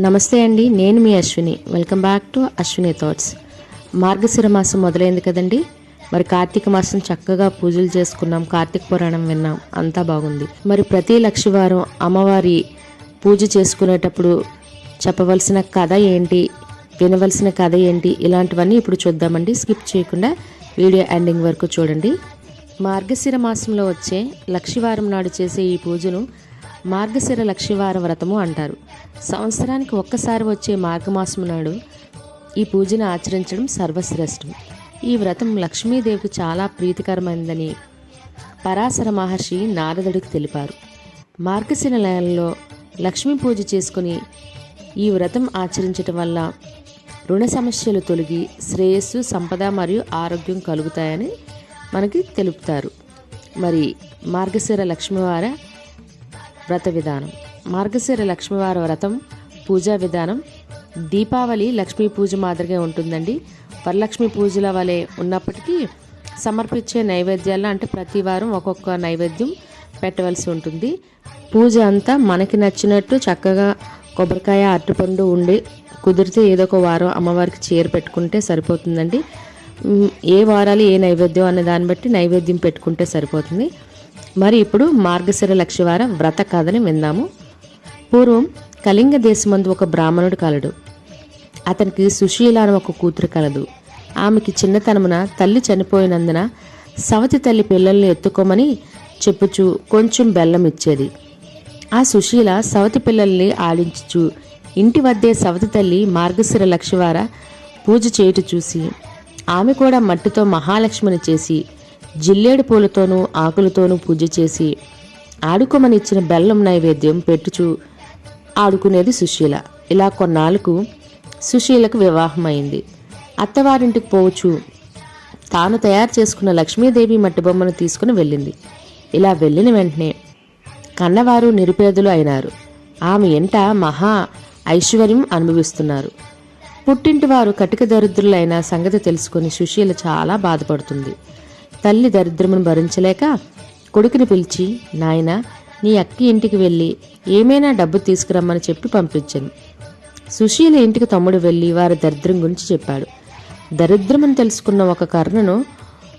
నమస్తే అండి, నేను మీ Ashwini. Welcome back to Ashwini thoughts. Margashira మాసం మొదలైంది కదండి. మరి కార్తీక మాసం చక్కగా పూజలు చేసుకున్నాం, కార్తీక పురాణం విన్నాం, అంతా బాగుంది. మరి ప్రతి లక్షవారం అమ్మవారి పూజ చేసుకునేటప్పుడు చెప్పవలసిన కథ ఏంటి, వినవలసిన కథ ఏంటి, ఇలాంటివన్నీ ఇప్పుడు చూద్దామండి. స్కిప్ చేయకుండా వీడియో ఎండింగ్ వరకు చూడండి. మార్గశిర మాసంలో వచ్చే లక్షవారం నాడు చేసే ఈ పూజను మార్గశిర లక్షవార వ్రతము అంటారు. సంవత్సరానికి ఒక్కసారి వచ్చే మార్గమాసం నాడు ఈ పూజను ఆచరించడం సర్వశ్రేష్టం. ఈ వ్రతం లక్ష్మీదేవికి చాలా ప్రీతికరమైనదని పరాశర మహర్షి నారదుడికి తెలిపారు. మార్గశిర నెలలో లక్ష్మీ పూజ చేసుకుని ఈ వ్రతం ఆచరించటం వల్ల రుణ సమస్యలు తొలగి శ్రేయస్సు, సంపద మరియు ఆరోగ్యం కలుగుతాయని మనకి తెలుపుతారు. మరి మార్గశిర లక్ష్మీవార వ్రత విధానం. మార్గశిర లక్ష్మీవార వ్రతం పూజా విధానం దీపావళి లక్ష్మీ పూజ మాదిరిగా ఉంటుందండి. వరలక్ష్మి పూజల వలె ఉన్నప్పటికీ సమర్పించే నైవేద్యాలు అంటే ప్రతి వారం ఒక్కొక్క నైవేద్యం పెట్టవలసి ఉంటుంది. పూజ అంతా మనకి నచ్చినట్టు చక్కగా కొబ్బరికాయ, అరటిపండు ఉండి కుదిరితే ఏదో ఒక వారం అమ్మవారికి చీర పెట్టుకుంటే సరిపోతుందండి. ఏ వారాలు ఏ నైవేద్యం అనే దాన్ని బట్టి నైవేద్యం పెట్టుకుంటే సరిపోతుంది. మరి ఇప్పుడు మార్గశిర లక్షవార వ్రత కథని విందాము. పూర్వం కళింగ దేశమందు ఒక బ్రాహ్మణుడు కలడు. అతనికి సుశీల అని ఒక కూతురు కలదు. ఆమెకి చిన్నతనమున తల్లి చనిపోయినందున సవతి తల్లి పిల్లల్ని ఎత్తుకోమని చెప్పుచు కొంచెం బెల్లం ఇచ్చేది. ఆ సుశీల సవతి పిల్లల్ని ఆడించుచు ఇంటి వద్దే సవతి తల్లి మార్గశిర లక్షవార పూజ చేయుట చూసి ఆమె కూడా మట్టితో మహాలక్ష్మిని చేసి జిల్లేడు పూలతోనూ ఆకులతోనూ పూజ చేసి ఆడుకోమని ఇచ్చిన బెల్లం నైవేద్యం పెట్టుచు ఆడుకునేది సుశీల. ఇలా కొన్నాళ్ళకు సుశీలకు వివాహం అయింది. అత్తవారింటికి పోవచ్చు తాను తయారు చేసుకున్న లక్ష్మీదేవి మట్టి బొమ్మను తీసుకుని వెళ్ళింది. ఇలా వెళ్ళిన వెంటనే కన్నవారు నిరుపేదలు అయినారు. ఆమె ఎంట మహా ఐశ్వర్యం అనుభవిస్తున్నారు. పుట్టింటి వారు కటిక దరిద్రులైన సంగతి తెలుసుకుని సుశీల చాలా బాధపడుతుంది. తల్లి దరిద్రమును భరించలేక కొడుకుని పిలిచి, నాయనా, నీ అక్కి ఇంటికి వెళ్ళి ఏమైనా డబ్బు తీసుకురమ్మని చెప్పి పంపించాను. సుశీల ఇంటికి తమ్ముడు వెళ్ళి వారి దరిద్రం గురించి చెప్పాడు. దరిద్రమని తెలుసుకున్న ఒక కర్రను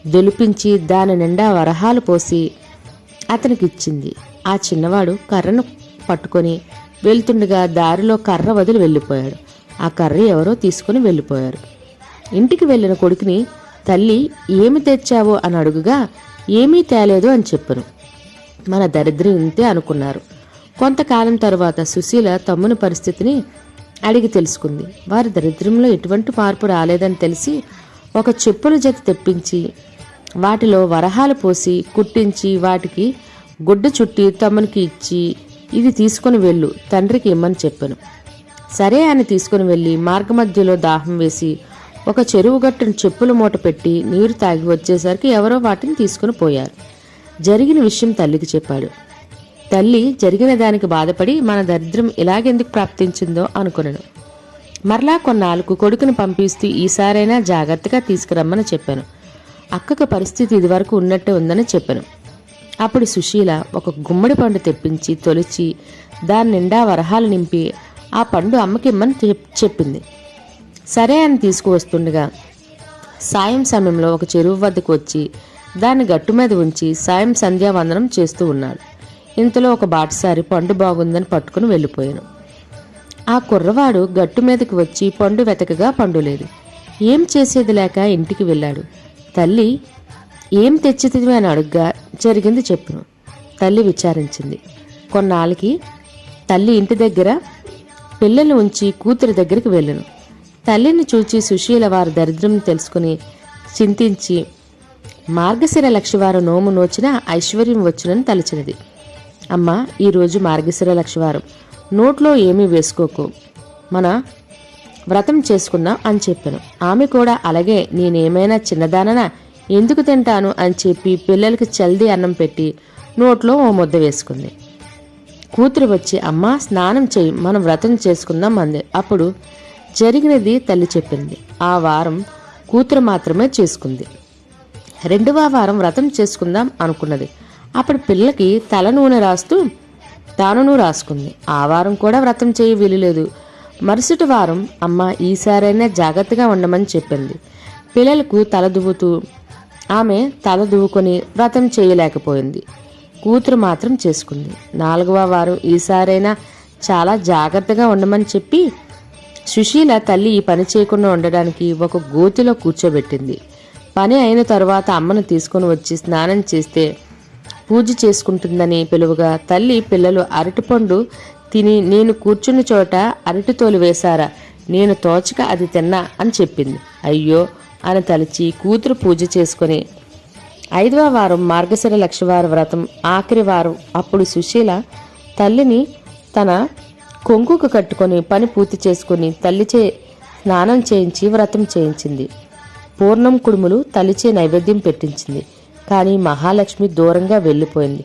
దొలిపించి దాని నిండా వరహాలు పోసి అతనికి ఇచ్చింది. ఆ చిన్నవాడు కర్రను పట్టుకొని వెళ్తుండగా దారిలో కర్ర వదిలి వెళ్ళిపోయాడు. ఆ కర్ర ఎవరో తీసుకుని వెళ్ళిపోయారు. ఇంటికి వెళ్ళిన కొడుకుని తల్లి ఏమి తెచ్చావో అని అడుగుగా ఏమీ తేలేదు అని చెప్పను. మన దరిద్రం ఇంతే అనుకున్నారు. కొంతకాలం తరువాత సుశీల తమ్ముని పరిస్థితిని అడిగి తెలుసుకుంది. వారి దరిద్రంలో ఎటువంటి మార్పు రాలేదని తెలిసి ఒక చెప్పుల జత తెప్పించి వాటిలో వరహాలు పోసి కుట్టించి వాటికి గుడ్డ చుట్టి తమ్మునికి ఇచ్చి, ఇది తీసుకుని వెళ్ళు, తండ్రికి ఇమ్మని చెప్పాను. సరే అని తీసుకుని వెళ్ళి మార్గమధ్యలో దాహం వేసి ఒక చెరువు గట్టును చెప్పుల మూట పెట్టి నీరు తాగి వచ్చేసరికి ఎవరో వాటిని తీసుకుని పోయారు. జరిగిన విషయం తల్లికి చెప్పాడు. తల్లి జరిగిన దానికి బాధపడి మన దరిద్రం ఇలాగెందుకు ప్రాప్తించిందో అనుకున్నాను. మరలా కొన్నాళ్ళకు కొడుకుని పంపిస్తూ ఈసారైనా జాగ్రత్తగా తీసుకురమ్మని చెప్పాను. అక్కకు పరిస్థితి ఇదివరకు ఉన్నట్టే ఉందని చెప్పాను. అప్పుడు సుశీల ఒక గుమ్మడి పండు తెప్పించి తొలిచి దాని నిండా వరహాలు నింపి ఆ పండు అమ్మకిమ్మని చెప్పింది. సరే అని తీసుకువస్తుండగా సాయం సమయంలో ఒక చెరువు వద్దకు వచ్చి దాన్ని గట్టు మీద ఉంచి సాయం సంధ్యావందనం చేస్తూ ఉన్నాడు. ఇంతలో ఒక బాటసారి పండు బాగుందని పట్టుకుని వెళ్ళిపోయాను. ఆ కుర్రవాడు గట్టు మీదకి వచ్చి పండు వెతకగా పండు లేదు. ఏం చేసేది లేక ఇంటికి వెళ్ళాడు. తల్లి ఏం తెచ్చితివి అని అడుగ్గా జరిగింది చెప్పును. తల్లి విచారించింది. కొన్నాళ్ళకి తల్లి ఇంటి దగ్గర పిల్లలు ఉంచి కూతురి దగ్గరికి వెళ్ళను. తల్లిని చూచి సుశీల వారి దరిద్రం తెలుసుకుని చింతించి మార్గశిర లక్షవారం నోము నోచిన ఐశ్వర్యం వచ్చునని తలచినది. అమ్మా, ఈరోజు మార్గశిర లక్షవారం, నోట్లో ఏమీ వేసుకోకు, మన వ్రతం చేసుకున్నాం అని చెప్పాను. ఆమె కూడా అలాగే, నేనేమైనా చిన్నదాననా, ఎందుకు తింటాను అని చెప్పి పిల్లలకి చల్దీ అన్నం పెట్టి నోట్లో ఓ ముద్ద వేసుకుంది. కూతురు వచ్చి, అమ్మా స్నానం చేయి, మనం వ్రతం చేసుకుందాం అంది. అప్పుడు జరిగినది తల్లి చెప్పింది. ఆ వారం కూతురు మాత్రమే చేసుకుంది. రెండవ వారం వ్రతం చేసుకుందాం అనుకున్నది. అప్పుడు పిల్లకి తల నూనె రాస్తూ తానును రాసుకుంది. ఆ వారం కూడా వ్రతం చేయి వీలులేదు. మరుసటి వారం అమ్మ ఈసారైనా జాగ్రత్తగా ఉండమని చెప్పింది. పిల్లలకు తల దువ్వుతూ ఆమె తల దువ్వుకొని వ్రతం చేయలేకపోయింది. కూతురు మాత్రం చేసుకుంది. 4వ వారం ఈసారైనా చాలా జాగ్రత్తగా ఉండమని చెప్పి సుశీల తల్లి ఈ పని చేయకుండా ఉండడానికి ఒక గోతిలో కూర్చోబెట్టింది. పని అయిన తరువాత అమ్మను తీసుకుని వచ్చి స్నానం చేస్తే పూజ చేసుకుంటుందని పిలువగా తల్లి పిల్లలు అరటిపండు తిని నేను కూర్చున్న చోట అరటి తోలు వేశారా, నేను తోచక అది తిన్నా అని చెప్పింది. అయ్యో అని తలిచి కూతురు పూజ చేసుకుని 5వ వారం మార్గశిర లక్షవార వ్రతం ఆఖరి వారం. అప్పుడు సుశీల తల్లిని తన కొంగుకు కట్టుకొని పని పూర్తి చేసుకుని తల్లిచే స్నానం చేయించి వ్రతం చేయించింది. పూర్ణం కుడుములు తల్లిచే నైవేద్యం పెట్టించింది. కానీ మహాలక్ష్మి దూరంగా వెళ్ళిపోయింది.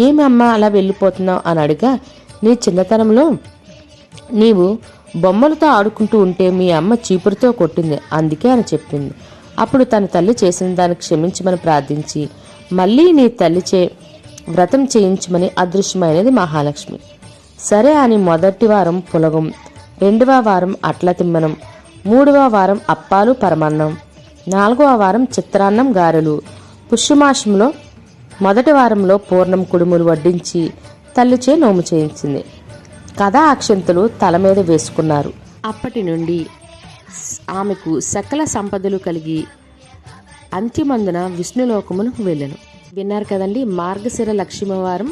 ఏమి అమ్మ అలా వెళ్ళిపోతున్నావు అని అడిగా, నీ చిన్నతనంలో నీవు బొమ్మలతో ఆడుకుంటూ ఉంటే మీ అమ్మ చీపురుతో కొట్టింది, అందుకే అని చెప్పింది. అప్పుడు తన తల్లి చేసిన దానికి క్షమించమని ప్రార్థించి మళ్ళీ నీ తల్లిచే వ్రతం చేయించమని అదృశ్యమైనది మహాలక్ష్మి. సరే అని మొదటి వారం పులగం, 2వ వారం అట్ల తిమ్మనం, 3వ వారం అప్పాలు పరమాన్నం, 4వ వారం చిత్రాన్నం గారెలు, పుష్యమాసంలో మొదటి వారంలో పూర్ణం కుడుములు వడ్డించి తల్లిచే నోము చేయించింది. కథా అక్షంతలు తల మీద వేసుకున్నారు. అప్పటి నుండి ఆమెకు సకల సంపదలు కలిగి అంత్యమందున విష్ణులోకమును వెళ్ళను. విన్నారు కదండి, మార్గశిర లక్ష్మీవారం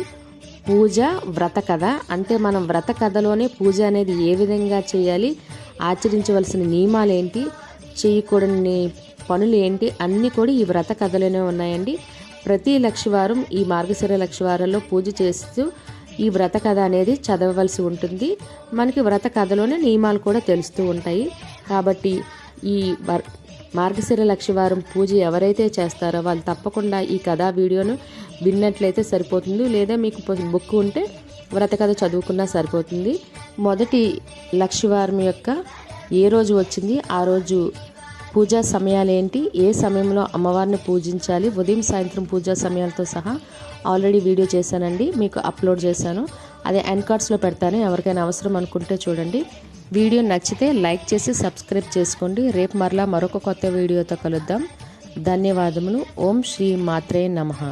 పూజ వ్రత కథ. అంటే మనం వ్రత కథలోనే పూజ అనేది ఏ విధంగా చేయాలి, ఆచరించవలసిన నియమాలు ఏంటి, చేయకూడని పనులు ఏంటి అన్నీ కూడా ఈ వ్రత కథలోనే ఉన్నాయండి. ప్రతి లక్షవారం ఈ మార్గశిర లక్షవారంలో పూజ చేస్తూ ఈ వ్రత కథ అనేది చదవవలసి ఉంటుంది. మనకి వ్రత కథలోనే నియమాలు కూడా తెలుస్తూ ఉంటాయి. కాబట్టి ఈ మార్గశిర లక్షవారం పూజ ఎవరైతే చేస్తారో వాళ్ళు తప్పకుండా ఈ కథా వీడియోను విన్నట్లయితే సరిపోతుంది. లేదా మీకు బుక్ ఉంటే వ్రత కథ చదువుకున్నా సరిపోతుంది. మొదటి లక్షవారం యొక్క ఏ రోజు వచ్చింది, ఆ రోజు పూజా సమయాలు ఏంటి, ఏ సమయంలో అమ్మవారిని పూజించాలి, ఉదయం సాయంత్రం పూజా సమయాలతో సహా ఆల్రెడీ వీడియో చేశానండి, మీకు అప్లోడ్ చేశాను. అదే ఎండ్ కార్డ్స్లో పెడతాను, ఎవరికైనా అవసరం అనుకుంటే చూడండి. వీడియో నచ్చితే లైక్ చేసి సబ్స్క్రైబ్ చేసుకోండి. రేపు మరలా మరొక కొత్త వీడియోతో కలుద్దాం. ధన్యవాదములు. ఓం శ్రీ మాత్రే నమః.